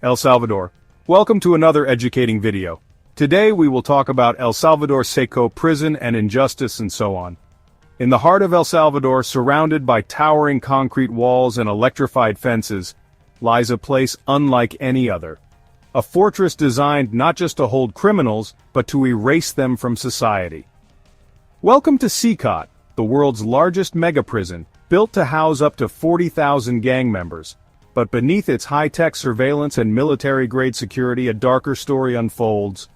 El Salvador. Welcome to another educating video. Today we will talk about El Salvador CECOT Prison and injustice and so on. In the heart of El Salvador, surrounded by towering concrete walls and electrified fences, lies a place unlike any other. A fortress designed not just to hold criminals, but to erase them from society. Welcome to CECOT, the world's largest mega-prison, built to house up to 40,000 gang members. But beneath its high-tech surveillance and military-grade security, a darker story unfolds.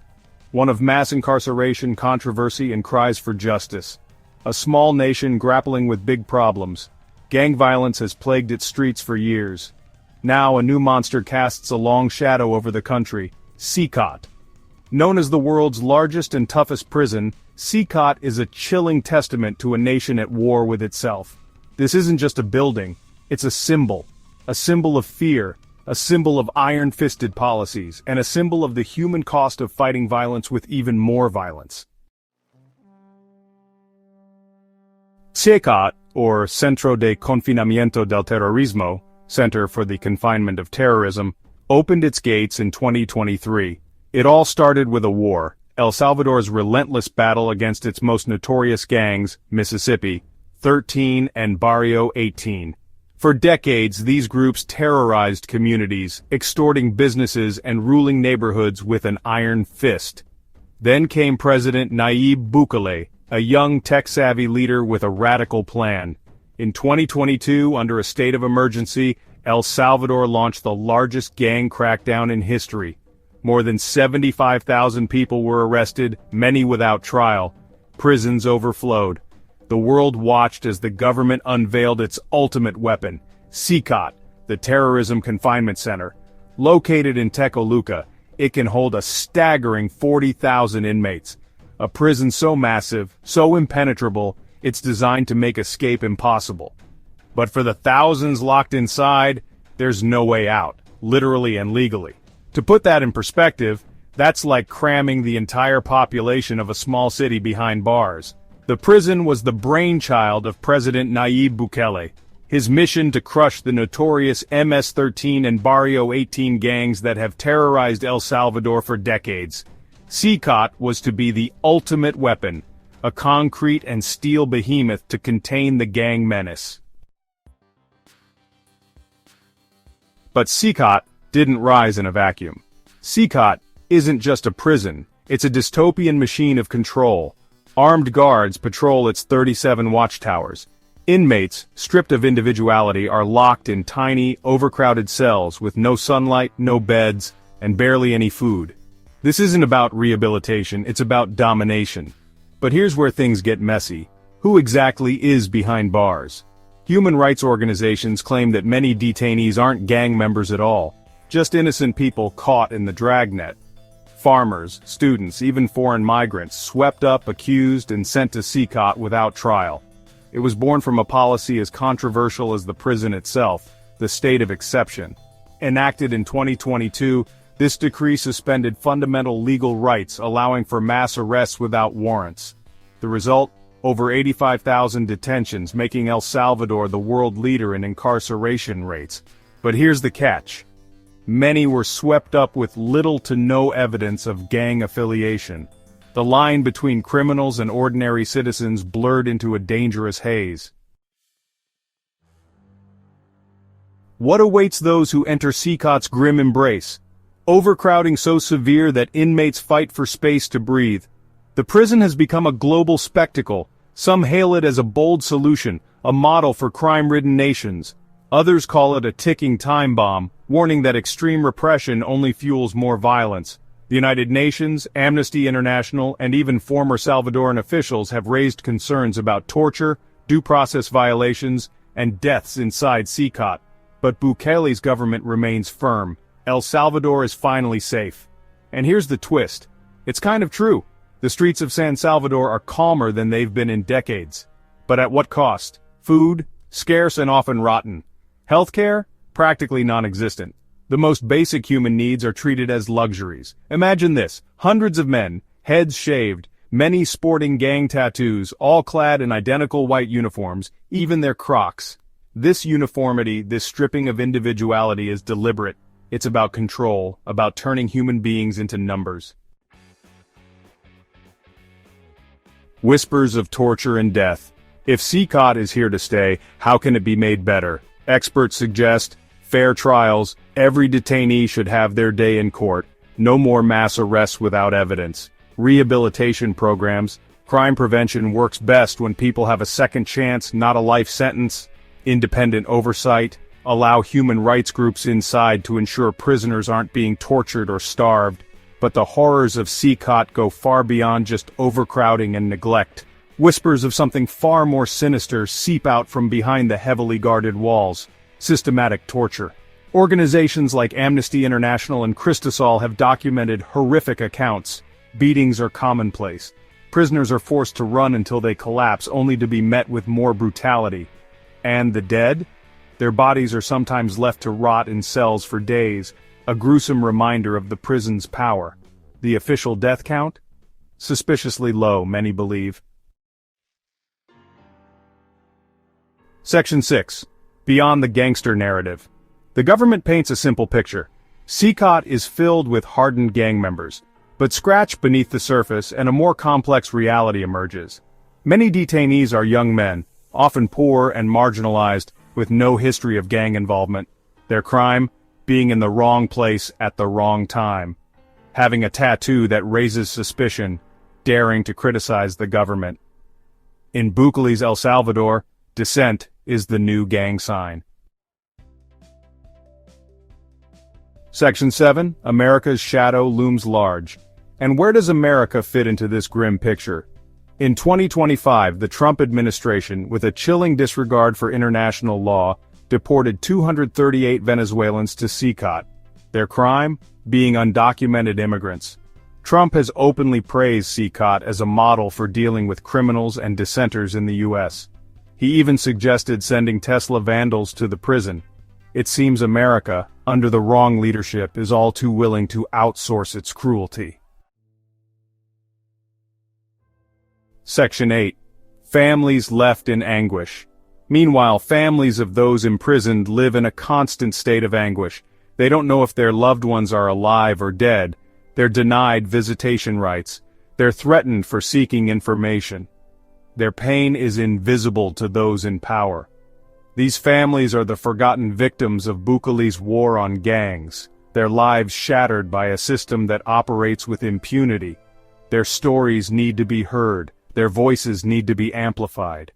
One of mass incarceration, controversy, and cries for justice. A small nation grappling with big problems. Gang violence has plagued its streets for years. Now a new monster casts a long shadow over the country, CECOT. Known as the world's largest and toughest prison, CECOT is a chilling testament to a nation at war with itself. This isn't just a building, it's a symbol of fear, a symbol of iron-fisted policies, and a symbol of the human cost of fighting violence with even more violence. CECOT, or Centro de Confinamiento del Terrorismo, Center for the Confinement of Terrorism, opened its gates in 2023. It all started with a war, El Salvador's relentless battle against its most notorious gangs, Mississippi 13 and Barrio 18. For decades, these groups terrorized communities, extorting businesses and ruling neighborhoods with an iron fist. Then came President Nayib Bukele, a young tech-savvy leader with a radical plan. In 2022, under a state of emergency, El Salvador launched the largest gang crackdown in history. More than 75,000 people were arrested, many without trial. Prisons overflowed. The world watched as the government unveiled its ultimate weapon, CECOT, the Terrorism Confinement Center. Located in Tecoluca, it can hold a staggering 40,000 inmates. A prison so massive, so impenetrable, it's designed to make escape impossible. But for the thousands locked inside, there's no way out, literally and legally. To put that in perspective, that's like cramming the entire population of a small city behind bars. The prison was the brainchild of President Nayib Bukele. His mission to crush the notorious MS-13 and Barrio 18 gangs that have terrorized El Salvador for decades. CECOT was to be the ultimate weapon, a concrete and steel behemoth to contain the gang menace. But CECOT didn't rise in a vacuum. CECOT isn't just a prison, it's a dystopian machine of control. Armed guards patrol its 37 watchtowers. Inmates, stripped of individuality, are locked in tiny, overcrowded cells with no sunlight, no beds, and barely any food. This isn't about rehabilitation, it's about domination. But here's where things get messy. Who exactly is behind bars? Human rights organizations claim that many detainees aren't gang members at all, just innocent people caught in the dragnet. Farmers, students, even foreign migrants swept up, accused, and sent to CECOT without trial. It was born from a policy as controversial as the prison itself, the state of exception. Enacted in 2022, this decree suspended fundamental legal rights, allowing for mass arrests without warrants. The result? Over 85,000 detentions, making El Salvador the world leader in incarceration rates. But here's the catch. Many were swept up with little to no evidence of gang affiliation. The line between criminals and ordinary citizens blurred into a dangerous haze. What awaits those who enter CECOT's grim embrace? Overcrowding so severe that inmates fight for space to breathe. The prison has become a global spectacle. Some hail it as a bold solution, a model for crime-ridden nations. Others call it a ticking time bomb, warning that extreme repression only fuels more violence. The United Nations, Amnesty International, and even former Salvadoran officials have raised concerns about torture, due process violations, and deaths inside CECOT. But Bukele's government remains firm. El Salvador is finally safe. And here's the twist. It's kind of true. The streets of San Salvador are calmer than they've been in decades. But at what cost? Food, scarce and often rotten. Healthcare? Practically non-existent. The most basic human needs are treated as luxuries. Imagine this, hundreds of men, heads shaved, many sporting gang tattoos, all clad in identical white uniforms, even their Crocs. This uniformity, this stripping of individuality is deliberate. It's about control, about turning human beings into numbers. Whispers of torture and death. If CECOT is here to stay, how can it be made better? Experts suggest fair trials, every detainee should have their day in court, no more mass arrests without evidence. Rehabilitation programs. Crime prevention works best when people have a second chance, not a life sentence. Independent oversight. Allow human rights groups inside to ensure prisoners aren't being tortured or starved. But the horrors of CECOT go far beyond just overcrowding and neglect. Whispers of something far more sinister seep out from behind the heavily guarded walls. Systematic torture. Organizations like Amnesty International and Christosol have documented horrific accounts. Beatings are commonplace. Prisoners are forced to run until they collapse, only to be met with more brutality. And the dead? Their bodies are sometimes left to rot in cells for days, a gruesome reminder of the prison's power. The official death count? Suspiciously low, many believe. Section 6. Beyond the gangster narrative. The government paints a simple picture. CECOT is filled with hardened gang members. But scratch beneath the surface and a more complex reality emerges. Many detainees are young men, often poor and marginalized, with no history of gang involvement. Their crime? Being in the wrong place at the wrong time. Having a tattoo that raises suspicion, daring to criticize the government. In Bukele's El Salvador, dissent is the new gang sign. Section 7. America's shadow looms large. And where does America fit into this grim picture? In 2025, the Trump administration, with a chilling disregard for international law, deported 238 Venezuelans to CECOT. Their crime? Being undocumented immigrants. Trump has openly praised CECOT as a model for dealing with criminals and dissenters in the U.S. He even suggested sending Tesla vandals to the prison. It seems America, under the wrong leadership, is all too willing to outsource its cruelty. Section 8. Families left in anguish. Meanwhile, families of those imprisoned live in a constant state of anguish. They don't know if their loved ones are alive or dead. They're denied visitation rights. They're threatened for seeking information. Their pain is invisible to those in power. These families are the forgotten victims of Bukele's war on gangs, their lives shattered by a system that operates with impunity. Their stories need to be heard. Their voices need to be amplified.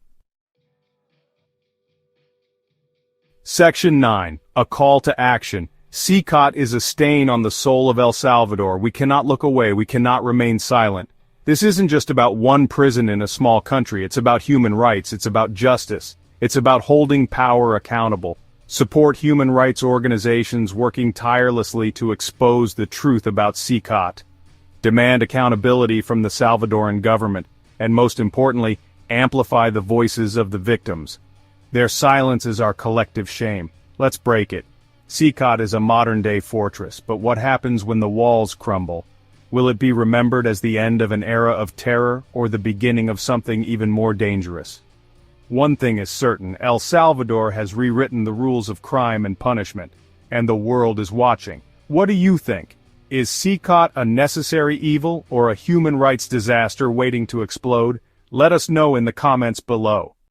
Section 9. A call to action. CECOT is a stain on the soul of El Salvador. We cannot look away. We cannot remain silent. This isn't just about one prison in a small country. It's about human rights. It's about justice. It's about holding power accountable. Support human rights organizations working tirelessly to expose the truth about CECOT. Demand accountability from the Salvadoran government. And most importantly, amplify the voices of the victims. Their silence is our collective shame. Let's break it. CECOT is a modern-day fortress, but what happens when the walls crumble? Will it be remembered as the end of an era of terror or the beginning of something even more dangerous? One thing is certain, El Salvador has rewritten the rules of crime and punishment, and the world is watching. What do you think? Is CECOT a necessary evil or a human rights disaster waiting to explode? Let us know in the comments below.